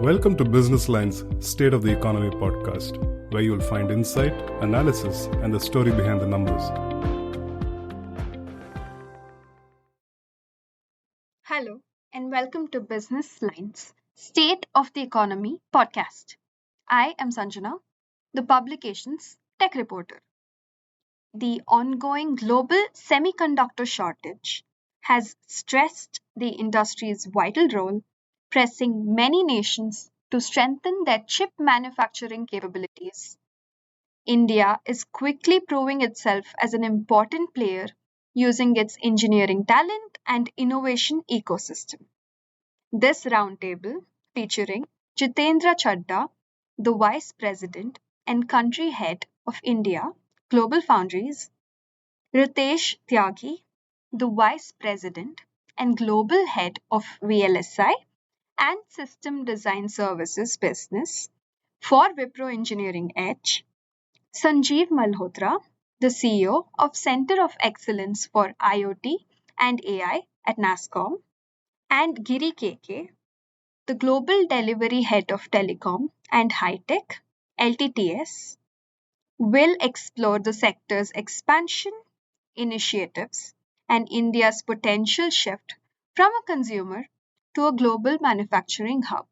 Welcome to Business Line's State of the Economy podcast, where you'll find insight, analysis, and the story behind the numbers. Hello, and welcome to Business Line's State of the Economy podcast. I am Sanjana, the publication's tech reporter. The ongoing global semiconductor shortage has stressed the industry's vital role, pressing many nations to strengthen their chip manufacturing capabilities. India is quickly proving itself as an important player using its engineering talent and innovation ecosystem. This roundtable, featuring Jitendra Chaddah, the Vice President and Country Head of India, GlobalFoundries, Ritesh Tyagi, the Vice President and Global Head of VLSI and System Design Services Business for Wipro Engineering Edge, Sanjeev Malhotra, the CEO of Center of Excellence for IoT and AI at NASSCOM, and Giri KK, the Global Delivery Head of Telecom and High Tech, LTTS, will explore the sector's expansion, initiatives, and India's potential shift from a consumer to a global manufacturing hub.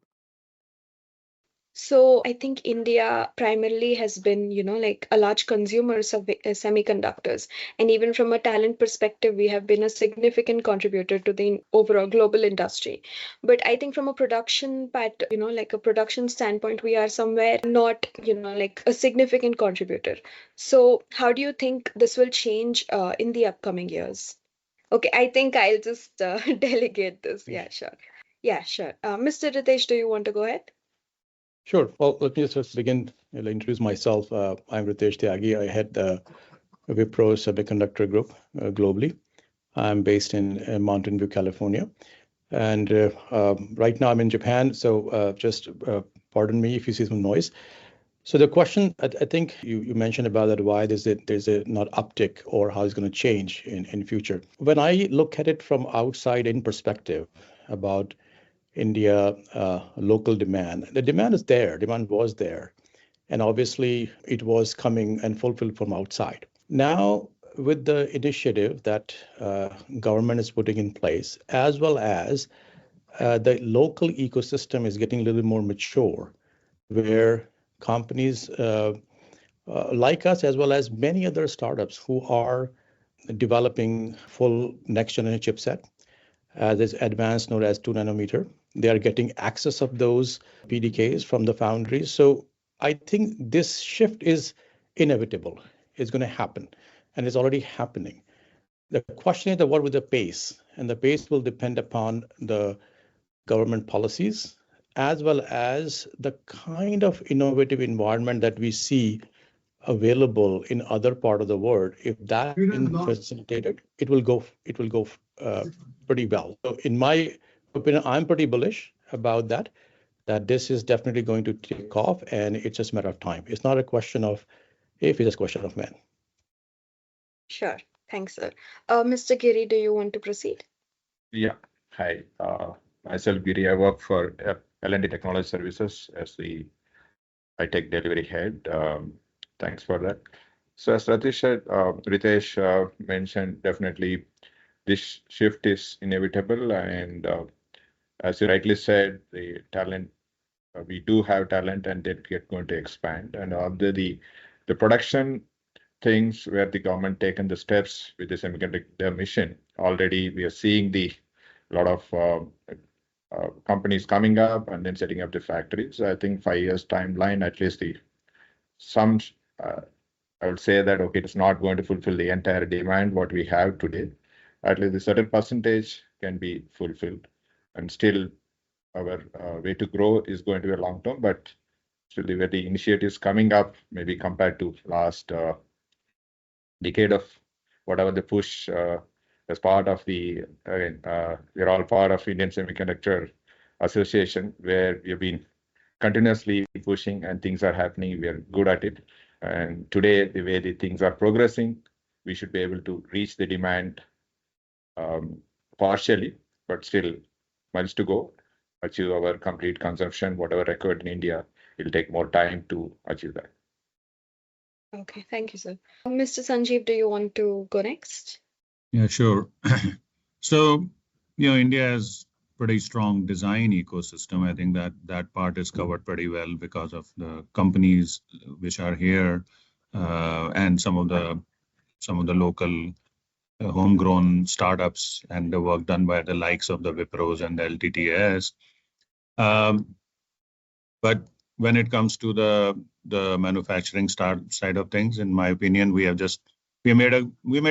So I think India primarily has been, like a large consumer of semiconductors. And even from a talent perspective, we have been a significant contributor to the overall global industry. But I think from a production like a production standpoint, we are somewhere not, like a significant contributor. So how do you think this will change in the upcoming years? Okay, I think I'll just delegate this. Yeah, sure. Yeah, sure. Mr. Ritesh, do you want to go ahead? Sure. Well, let me just begin. I'll introduce myself. I'm Ritesh Tyagi. I head the Wipro Semiconductor Group globally. I'm based in Mountain View, California. And right now I'm in Japan. So just pardon me if you see some noise. So the question, I think you mentioned about that, why there's a not uptick or how it's going to change in future. When I look at it from outside in perspective about India local demand. The demand is there, demand was there. And obviously it was coming and fulfilled from outside. Now, with the initiative that government is putting in place, as well as the local ecosystem is getting a little more mature, where companies like us, as well as many other startups who are developing full next generation chipset, this advanced node as 2 nanometer. They are getting access of those PDKs from the foundries. So I think this shift is inevitable. It's going to happen, and it's already happening. The question is what with the pace, and the pace will depend upon the government policies, as well as the kind of innovative environment that we see available in other part of the world. If that is facilitated, it will go pretty well. So in my opinion, I'm pretty bullish about that this is definitely going to take off, and it's just a matter of time. It's not a question of if, it's a question of when. Sure. Thanks, sir. Mr. Giri, do you want to proceed? Yeah. Hi. Myself, Giri. I work for L&T Technology Services as the high-tech delivery head. Thanks for that. So as Ritesh mentioned, definitely this shift is inevitable, and as you rightly said, the talent, we do have talent, and that get going to expand. And all the production things where the government taken the steps with the semiconductor mission, already we are seeing a lot of companies coming up and then setting up the factories. So I think 5 years timeline, at least I would say that, okay, it's not going to fulfill the entire demand what we have today. At least a certain percentage can be fulfilled, and still our way to grow is going to be a long term, but still the way the initiatives coming up, maybe compared to last decade of whatever the push as part of the, we're all part of Indian Semiconductor Association, where we've been continuously pushing and things are happening. We are good at it. And today, the way the things are progressing, we should be able to reach the demand partially, but still much to go. achieve our complete consumption, whatever required in India, it'll take more time to achieve that. Okay, thank you, sir. Mr. Sanjeev, do you want to go next? Yeah, sure. So, India has pretty strong design ecosystem. I think that part is covered pretty well because of the companies which are here, and some of the local homegrown startups and the work done by the likes of the Wipros and the LTTS. But when it comes to the manufacturing side of things, in my opinion, we made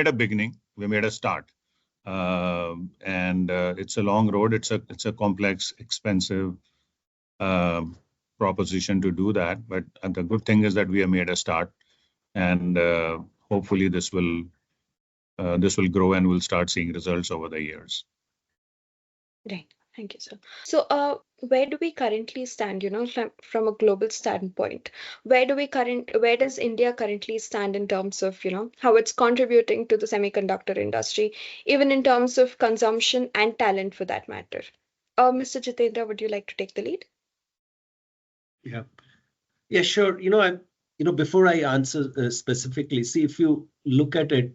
a beginning, we made a start, and it's a long road. It's a complex, expensive proposition to do that. But the good thing is that we have made a start, and hopefully this will grow and we'll start seeing results over the years. Right. Thank you, sir. So, where do we currently stand, from a global standpoint? Where does India currently stand in terms of, how it's contributing to the semiconductor industry, even in terms of consumption and talent for that matter? Mr. Jitendra, would you like to take the lead? Yeah. Yeah, sure. Before I answer specifically, see, if you look at it,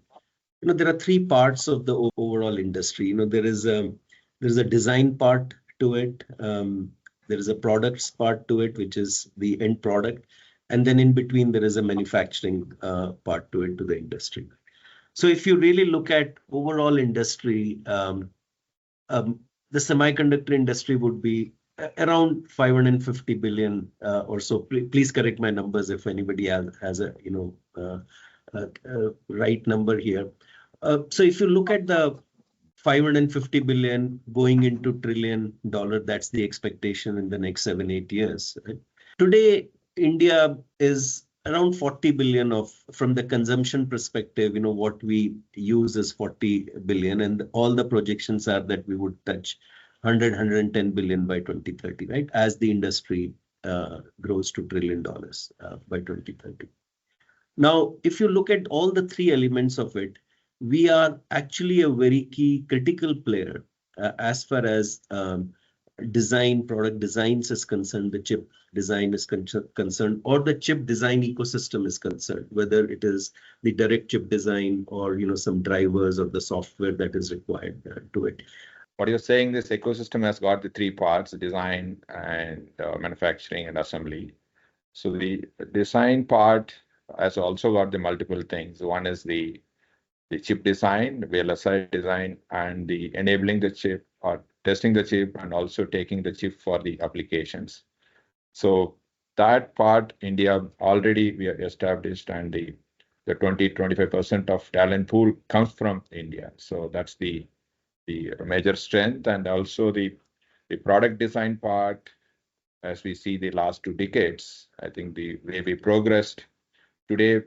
there are three parts of the overall industry. There's a design part to it. There is a products part to it, which is the end product. And then in between, there is a manufacturing part to it, to the industry. So if you really look at overall industry, the semiconductor industry would be around 550 billion or so. Please correct my numbers if anybody has a right number here. So if you look at the 550 billion going into $1 trillion, that's the expectation in the next 7-8 years. Right? Today, India is around 40 billion from the consumption perspective, what we use is 40 billion, and all the projections are that we would touch 110 billion by 2030, right? As the industry grows to $1 trillion by 2030. Now, if you look at all the three elements of it, we are actually a very key critical player as far as product designs is concerned, the chip design is concerned, or the chip design ecosystem is concerned, whether it is the direct chip design or some drivers or the software that is required to it. What you're saying, this ecosystem has got the three parts: design and manufacturing and assembly. So the design part has also got the multiple things. One is the chip design, VLSI design, and the enabling the chip or testing the chip and also taking the chip for the applications. So that part, India already we are established, and the 20-25% of talent pool comes from India. So that's the major strength, and also the product design part. As we see the last 2 decades, I think the way we progressed today,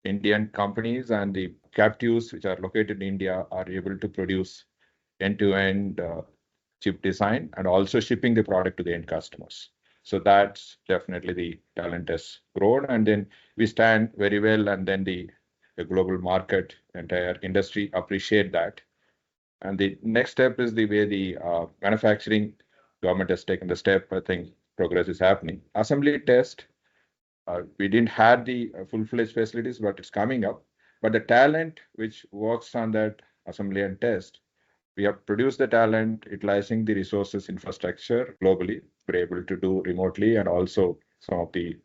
Indian companies and the captives which are located in India are able to produce end-to-end chip design and also shipping the product to the end customers. So that's definitely the talent has grown, and then we stand very well, and then the global market, entire industry appreciate that. And the next step is the way the manufacturing government has taken the step. I think progress is happening. Assembly test, we didn't have the full-fledged facilities, but it's coming up. But the talent which works on that assembly and test, we have produced the talent utilizing the resources infrastructure globally. We're able to do remotely, and also some of the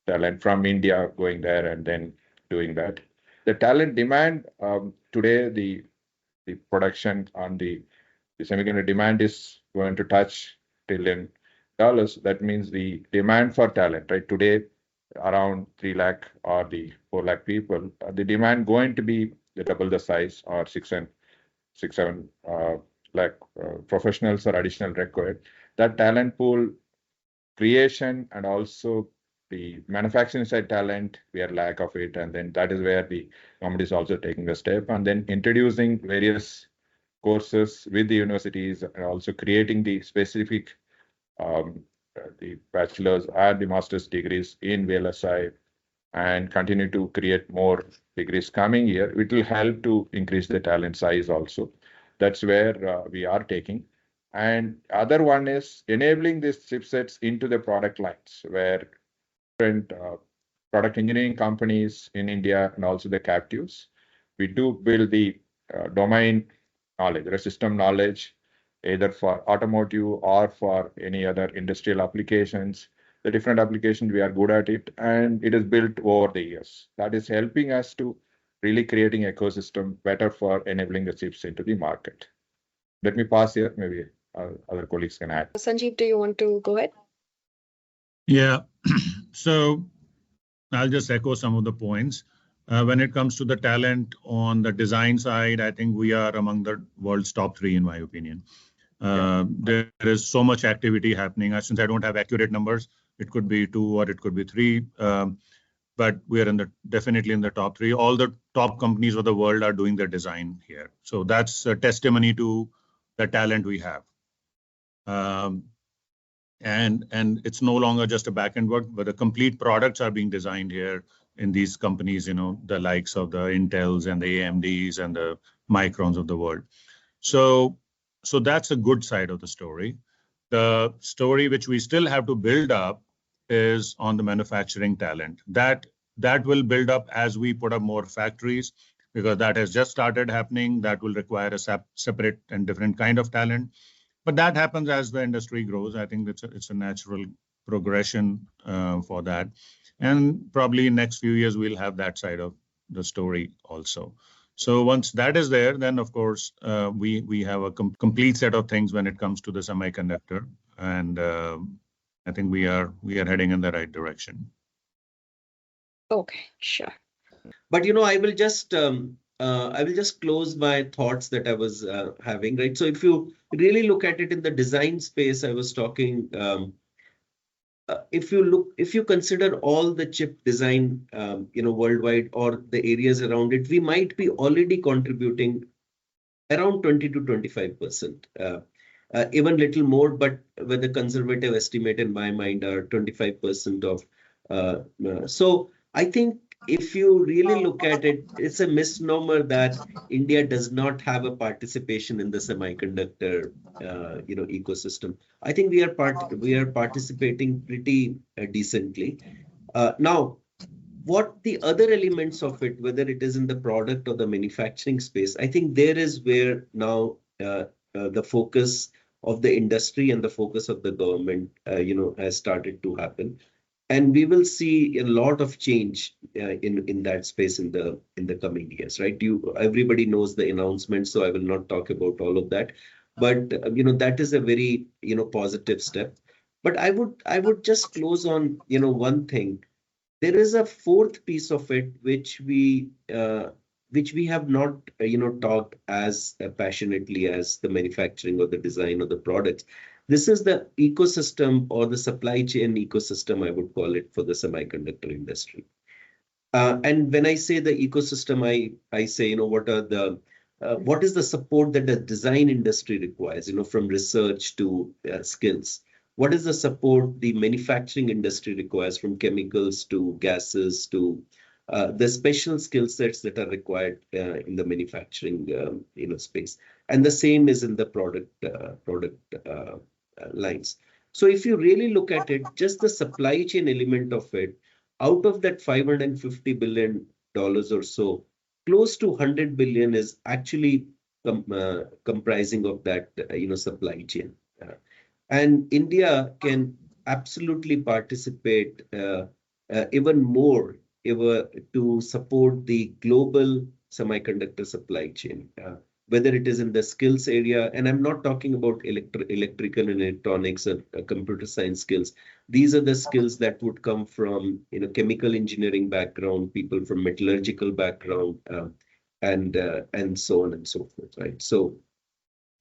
talent from India going there and then doing that. The talent demand today, the production on the semiconductor demand is going to touch $1 trillion. That means the demand for talent, right? Today, around 3 lakh or the 4 lakh people, the demand going to be double the size, or 7 lakh professionals are additional required. That talent pool creation and also the manufacturing side talent, we are lack of it, and then that is where the government is also taking the step, and then introducing various courses with the universities and also creating the specific the bachelor's and the master's degrees in VLSI, and continue to create more degrees coming year. It will help to increase the talent size also. That's where we are taking. And other one is enabling these chipsets into the product lines, where different product engineering companies in India and also the captives, we do build the domain knowledge, the system knowledge, either for automotive or for any other industrial applications. The different applications, we are good at it, and it is built over the years. That is helping us to really creating ecosystem better for enabling the chips into the market. Let me pause here. Maybe other colleagues can add. Sanjeev, do you want to go ahead? Yeah. So I'll just echo some of the points. When it comes to the talent on the design side, I think we are among the world's top 3, in my opinion. There is so much activity happening. Since I don't have accurate numbers, it could be 2 or it could be 3, but we are definitely in the top 3. All the top companies of the world are doing their design here. So that's a testimony to the talent we have. And it's no longer just a back-end work, but the complete products are being designed here in these companies, the likes of the Intels and the AMDs and the Microns of the world. So that's a good side of the story. The story which we still have to build up is on the manufacturing talent. That will build up as we put up more factories, because that has just started happening. That will require a separate and different kind of talent. But that happens as the industry grows. I think it's a natural progression for that. And probably in next few years, we'll have that side of the story also. So once that is there, then of course, we have a complete set of things when it comes to the semiconductor. And I think we are heading in the right direction. Okay, sure. But I will just close my thoughts that I was having, right? So if you really look at it in the design space, I was talking. If you consider all the chip design, worldwide or the areas around it, we might be already contributing around 20 to 25%, even little more, but with a conservative estimate in my mind are 25% of. So I think if you really look at it, it's a misnomer that India does not have a participation in the semiconductor, ecosystem. I think we are participating pretty decently. Now, what the other elements of it, whether it is in the product or the manufacturing space, I think there is where now the focus of the industry and the focus of the government, has started to happen. And we will see a lot of change in that space in the coming years, right? Everybody knows the announcement, so I will not talk about all of that. But that is a very positive step. But I would just close on one thing. There is a fourth piece of it which we have not talked as passionately as the manufacturing or the design of the products. This is the ecosystem or the supply chain ecosystem, I would call it, for the semiconductor industry. And when I say the ecosystem, I say, what is the support that the design industry requires, from research to skills? What is the support the manufacturing industry requires, from chemicals to gases to the special skill sets that are required in the manufacturing space? And the same is in the product lines. So if you really look at it, just the supply chain element of it, out of that $550 billion or so, close to 100 billion is actually comprising of that supply chain. And India can absolutely participate even more to support the global semiconductor supply chain, whether it is in the skills area. And I'm not talking about electrical and electronics and computer science skills. These are the skills that would come from chemical engineering background, people from metallurgical background, and so on and so forth, right? So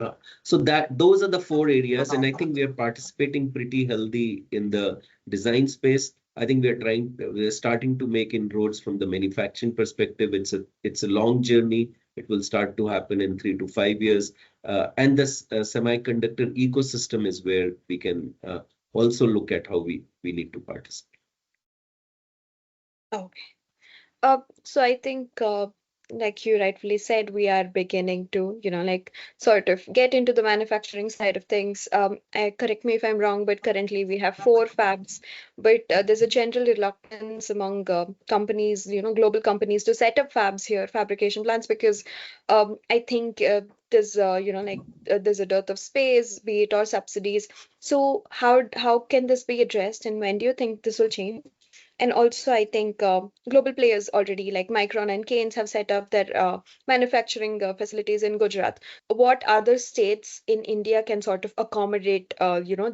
those are the 4 areas, and I think we are participating pretty healthy in the design space. I think we're starting to make inroads from the manufacturing perspective. It's a long journey. It will start to happen in 3 to 5 years. And the semiconductor ecosystem is where we can also look at how we need to participate. Okay. So I think like you rightfully said, we are beginning to, like sort of get into the manufacturing side of things. Correct me if I'm wrong, but currently we have 4 fabs, but there's a general reluctance among companies, global companies to set up fabs here, fabrication plants, because I think there's, there's a dearth of space, be it or subsidies. So how can this be addressed, and when do you think this will change? And also, I think global players already like Micron and Keynes have set up their manufacturing facilities in Gujarat. What other states in India can sort of accommodate,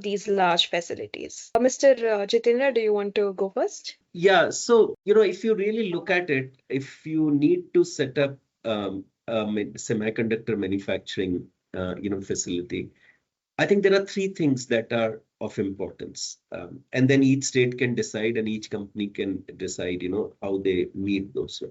these large facilities? Mr. Jitendra, do you want to go first? Yeah, so if you really look at it, if you need to set up a semiconductor manufacturing facility, I think there are 3 things that are of importance, and then each state can decide, and each company can decide, how they meet those.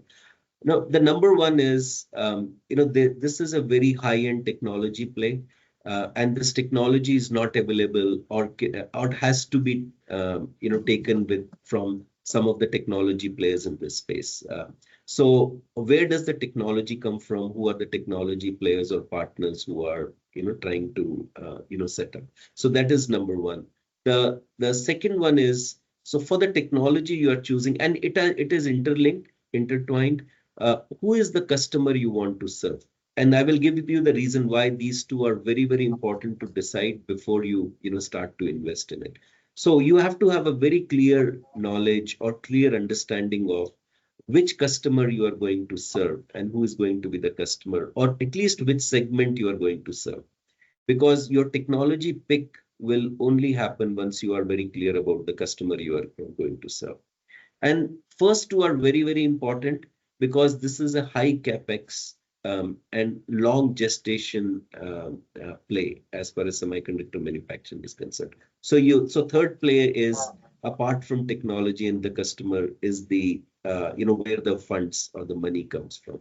Now, the number one is, this is a very high-end technology play, and this technology is not available or has to be, taken from some of the technology players in this space. So where does the technology come from? Who are the technology players or partners who are, trying to, set up? So that is number one. The second one is, so for the technology you are choosing, and it is intertwined. Who is the customer you want to serve? And I will give you the reason why these two are very, very important to decide before you start to invest in it. So you have to have a very clear knowledge or clear understanding of which customer you are going to serve and who is going to be the customer, or at least which segment you are going to serve. Because your technology pick will only happen once you are very clear about the customer you are going to serve. And first two are very, very important because this is a high capex and long gestation play as far as semiconductor manufacturing is concerned. So third play is, apart from technology and the customer, is the where the funds or the money comes from.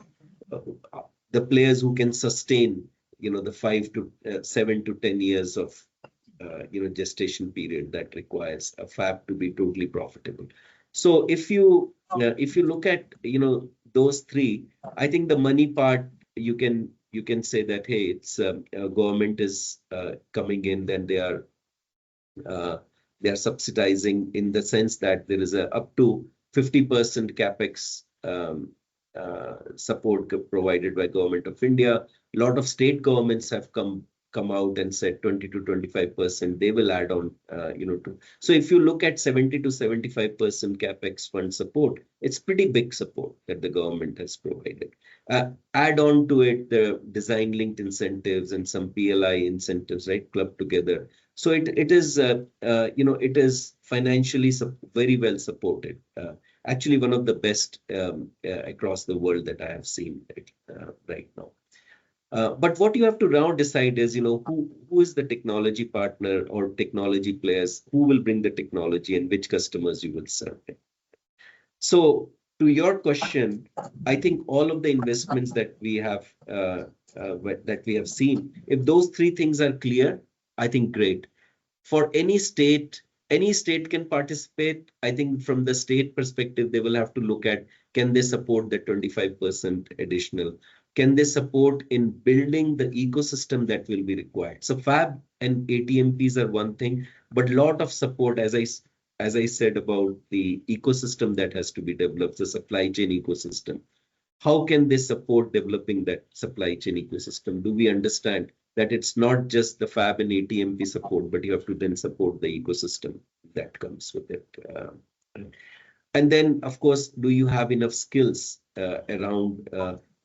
The players who can sustain the 5 to 7 to 10 years of gestation period that requires a fab to be totally profitable. So if you look at those 3, I think the money part, you can say that, hey, it's government is coming in, then they are subsidizing, in the sense that there is a up to 50% capex support provided by Government of India. A lot of state governments have come out and said 20 to 25% they will add on, So if you look at 70 to 75% capex fund support, it's pretty big support that the government has provided. Add on to it the design linked incentives and some PLI incentives, right, clubbed together. So it is it is financially very well supported. Actually, one of the best across the world that I have seen right now. But what you have to now decide is, who is the technology partner or technology players, who will bring the technology and which customers you will serve. So to your question, I think all of the investments that we have seen, if those 3 things are clear, I think great. For any state can participate. I think from the state perspective, they will have to look at, can they support the 25% additional? Can they support in building the ecosystem that will be required? So fab and ATMPs are one thing, but a lot of support, as I said, about the ecosystem that has to be developed, the supply chain ecosystem. How can they support developing that supply chain ecosystem? Do we understand that it's not just the fab and ATMP support, but you have to then support the ecosystem that comes with it? And then, of course, do you have enough skills around,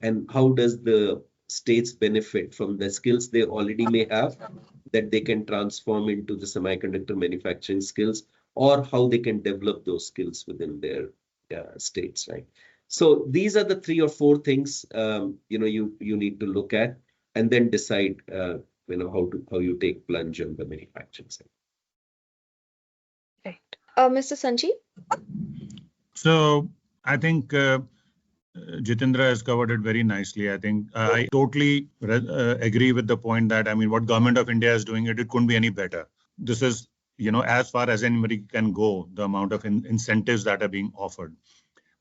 and how does the states benefit from the skills they already may have that they can transform into the semiconductor manufacturing skills, or how they can develop those skills within their states, right? So these are the 3 or 4 things you need to look at, and then decide how you take plunge on the manufacturing side. Right. Mr. Sanjeev? So I think Jitendra has covered it very nicely. I think I totally agree with the point that, I mean, what Government of India is doing, it couldn't be any better. This is, as far as anybody can go, the amount of incentives that are being offered.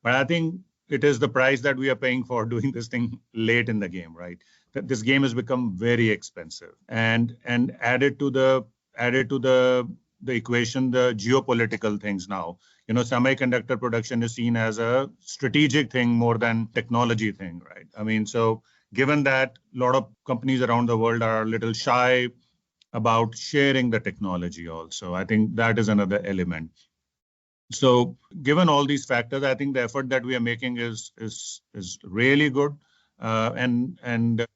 But I think it is the price that we are paying for doing this thing late in the game, right? That this game has become very expensive, and added to the equation the geopolitical things now. Semiconductor production is seen as a strategic thing more than technology thing, right? I mean, so given that a lot of companies around the world are a little shy about sharing the technology also, I think that is another element. So given all these factors, I think the effort that we are making is really good. And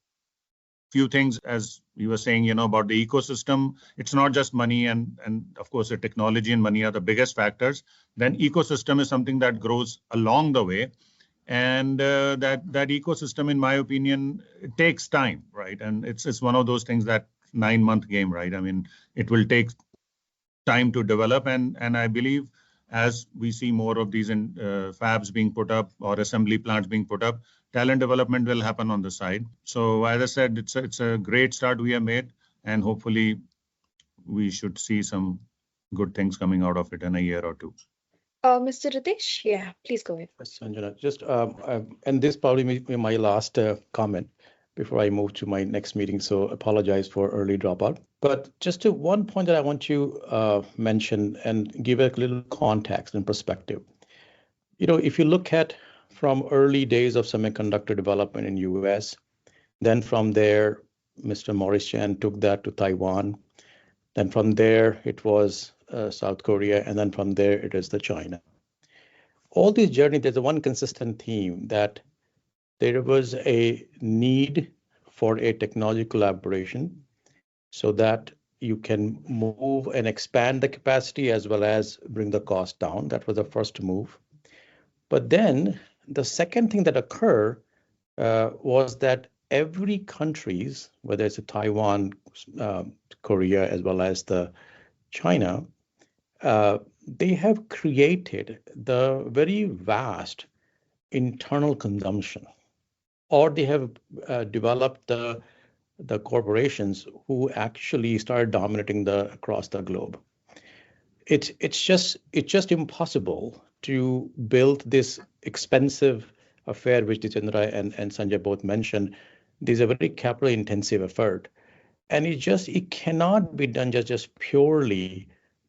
few things, as you were saying, about the ecosystem, it's not just money and of course the technology and money are the biggest factors. Then ecosystem is something that grows along the way. And that ecosystem, in my opinion, it takes time, right? And it's one of those things that 9-month game, right? I mean, it will take time to develop, and I believe as we see more of these fabs being put up or assembly plants being put up, talent development will happen on the side. So as I said, it's a great start we have made, and hopefully we should see some good things coming out of it in a year or two. Mr. Ritesh, yeah, please go ahead. Sanjana, just and this probably may be my last comment before I move to my next meeting. So apologize for early dropout. But just to one point that I want to mention and give a little context and perspective. If you look at from early days of semiconductor development in US, then from there, Mr. Morris Chan took that to Taiwan. Then from there, it was South Korea, and then from there, it is the China. All these journeys, there's a one consistent theme that there was a need for a technology collaboration so that you can move and expand the capacity as well as bring the cost down. That was the first move. But then the second thing that occurred was that every countries, whether it's Taiwan, Korea, as well as the China, they have created the very vast internal consumption, or they have developed the corporations who actually started dominating across the globe. It's just impossible to build this expensive affair, which Jitendra and Sanjay both mentioned. This is a very capital intensive effort, and it cannot be done just purely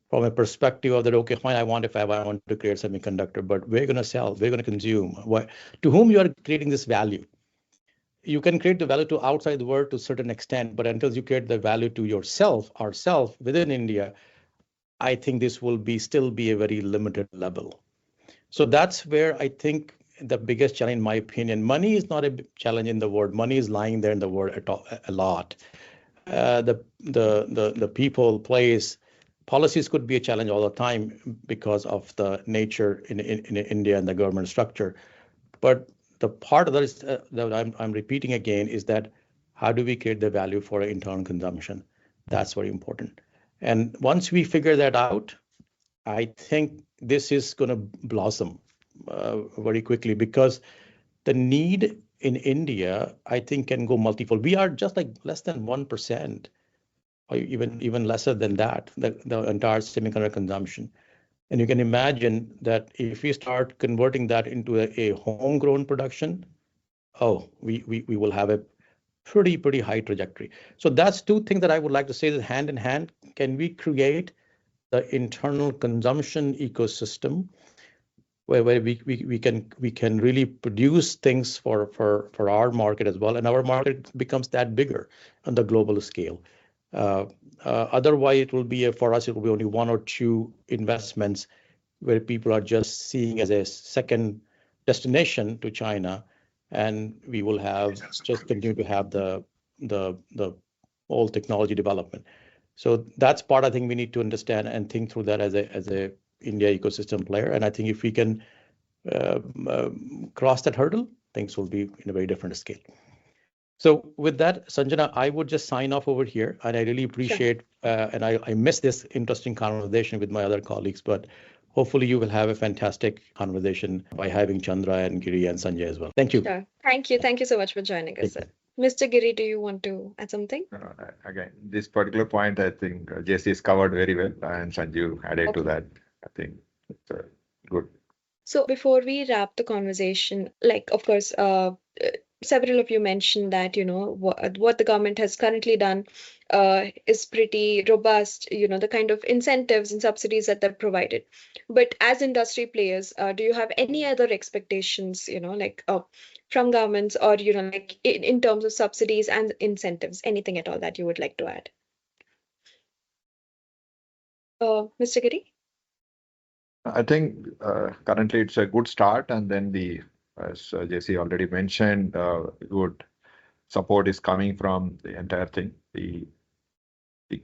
from a perspective of that, okay, fine, I want to create semiconductor, but we're going to sell, we're going to consume. To whom you are creating this value? You can create the value to outside the world to a certain extent, but until you create the value to ourself within India, I think this will still be a very limited level. So that's where I think the biggest challenge, in my opinion, money is not a challenge in the world. Money is lying there in the world a lot. The people, place, policies could be a challenge all the time because of the nature in India and the government structure. But the part of that is that I'm repeating again is that how do we create the value for internal consumption? That's very important. And once we figure that out, I think this is going to blossom very quickly, because the need in India, I think, can go multiple. We are just like less than 1%, or even lesser than that, the entire semiconductor consumption. And you can imagine that if we start converting that into a homegrown production, we will have a pretty high trajectory. So that's two things that I would like to say, that hand in hand, can we create the internal consumption ecosystem where we can really produce things for our market as well, and our market becomes that bigger on the global scale. Otherwise, it will be for us, it will be only one or two investments where people are just seeing as a second destination to China, and we will have just continue to have the whole technology development. So that's part I think we need to understand and think through that as a India ecosystem player. And I think if we can cross that hurdle, things will be in a very different scale. So with that, Sanjana, I would just sign off over here, and I really appreciate, and I miss this interesting conversation with my other colleagues, but hopefully you will have a fantastic conversation by having Chandra and Giri and Sanjay as well. Thank you. Sure. Thank you. Thank you so much for joining us, sir. Mr. Giri, do you want to add something? Again, this particular point, I think JC is covered very well, and Sanjeev added to that. I think it's good. So before we wrap the conversation, like of course, several of you mentioned that what the government has currently done is pretty robust. The kind of incentives and subsidies that they're provided. But as industry players, do you have any other expectations? Like from governments or like in terms of subsidies and incentives, anything at all that you would like to add? Mr. Giri? I think currently it's a good start, and then as JC already mentioned, good support is coming from the entire thing. The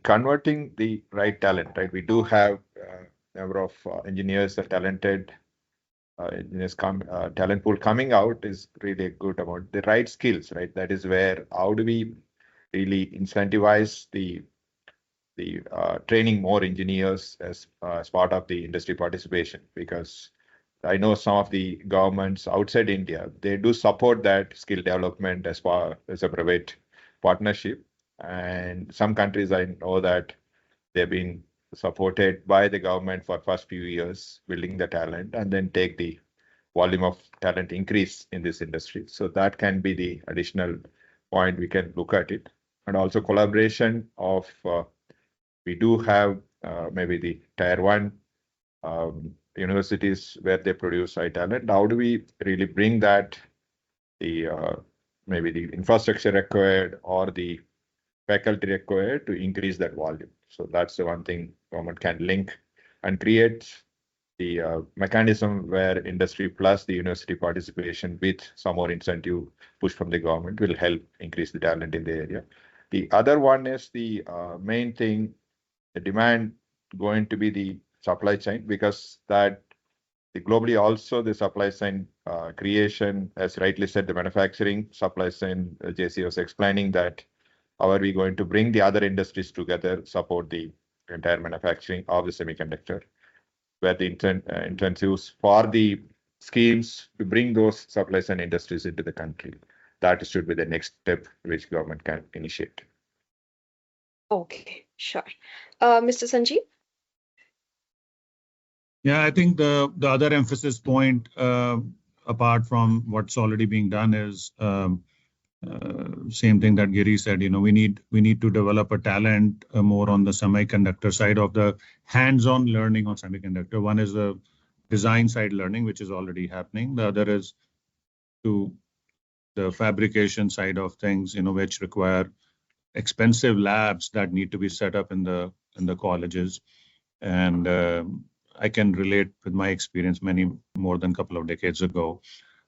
converting the right talent, right? We do have number of engineers, talented engineers talent pool coming out is really a good amount. The right skills, right? That is where how do we really incentivize the training more engineers as part of the industry participation, because I know some of the governments outside India, they do support that skill development as far as a private partnership. And some countries I know that they've been supported by the government for first few years, building the talent, and then take the volume of talent increase in this industry. So that can be the additional point we can look at it. And also collaboration of we do have maybe the tier one universities where they produce high talent. How do we really bring that maybe the infrastructure required or the faculty required to increase that volume? So that's the one thing government can link and create the mechanism where industry plus the university participation with some more incentive push from the government will help increase the talent in the area. The other one is the main thing, the demand going to be the supply chain, because that globally also the supply chain creation, as rightly said, the manufacturing supply chain, JC was explaining that how are we going to bring the other industries together, support the entire manufacturing of the semiconductor, where the incentives for the schemes to bring those supply chain industries into the country. That should be the next step which government can initiate. Okay, sure. Mr. Sanjeev? Yeah, I think the other emphasis point, apart from what's already being done, is same thing that Giri said. We need to develop a talent more on the semiconductor side of the hands-on learning on semiconductor. One is the design side learning, which is already happening. The other is to the fabrication side of things, which require expensive labs that need to be set up in the colleges. And I can relate with my experience many more than a couple of decades ago,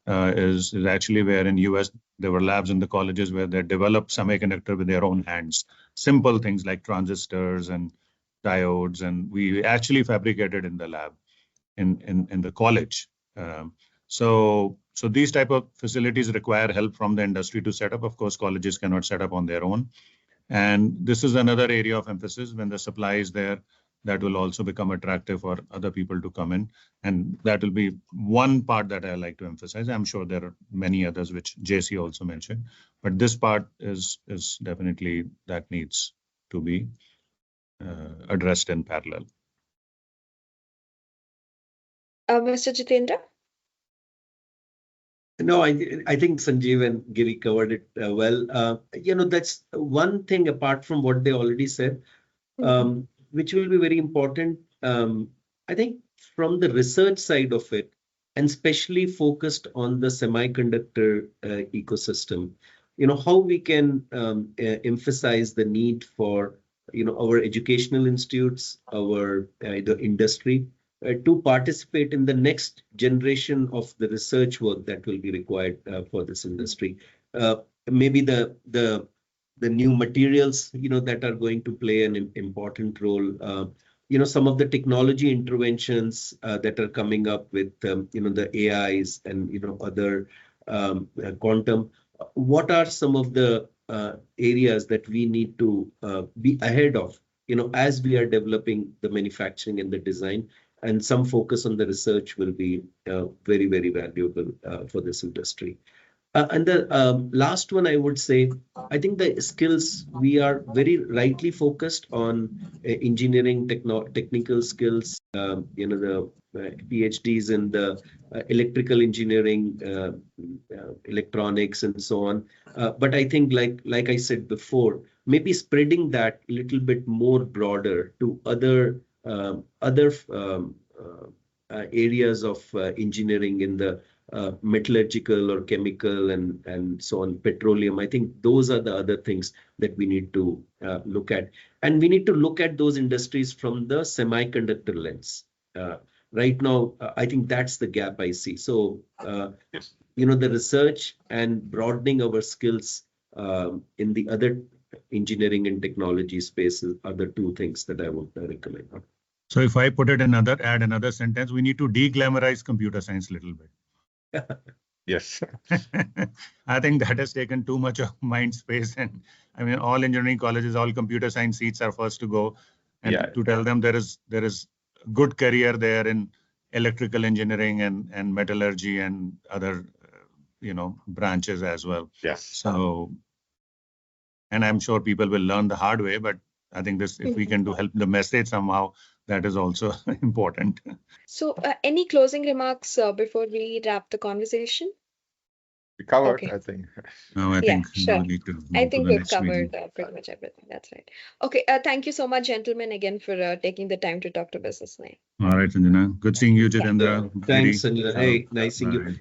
is actually where in US there were labs in the colleges where they developed semiconductor with their own hands, simple things like transistors and diodes, and we actually fabricated in the lab in the college. So these type of facilities require help from the industry to set up. Of course, colleges cannot set up on their own. And this is another area of emphasis. When the supply is there, that will also become attractive for other people to come in. And that will be one part that I like to emphasize. I'm sure there are many others which JC also mentioned, but this part is definitely that needs to be addressed in parallel. Mr. Jitendra? No, I think Sanjeev and Giri covered it well. That's one thing apart from what they already said, which will be very important. I think from the research side of it, and especially focused on the semiconductor ecosystem, how we can emphasize the need for our educational institutes, our the industry, to participate in the next generation of the research work that will be required for this industry. Maybe the new materials, that are going to play an important role. Some of the technology interventions that are coming up with, the AIs and, other quantum. What are some of the areas that we need to be ahead of, as we are developing the manufacturing and the design? And some focus on the research will be very, very valuable for this industry. And the last one, I would say, I think the skills, we are very rightly focused on engineering, technical skills, the PhDs in the electrical engineering, electronics, and so on. But I think, like I said before, maybe spreading that a little bit more broader to other areas of engineering in the metallurgical or chemical and so on, petroleum. I think those are the other things that we need to look at. And we need to look at those industries from the semiconductor lens. Right now, I think that's the gap I see. So, Yes. the research and broadening our skills in the other engineering and technology spaces are the two things that I would recommend. So if I put it add another sentence, we need to de-glamorize computer science a little bit. Yes. I think that has taken too much of mind space. And I mean, all engineering colleges, all computer science seats are first to go. And to tell them there is good career there in electrical engineering and metallurgy and other, branches as well. Yes. So, and I'm sure people will learn the hard way, but I think if we can help the message somehow, that is also important. So, any closing remarks before we wrap the conversation? We covered, Okay. I think. No, I Yeah, think sure. we need to move I to think the we've next meeting. covered pretty much everything. That's right. Okay. Thank you so much, gentlemen, again for taking the time to talk to Business Line. All right, Sanjana. Good seeing you, Jitendra. Thanks, Giri. Sanjana. Hey, nice seeing you. Bye.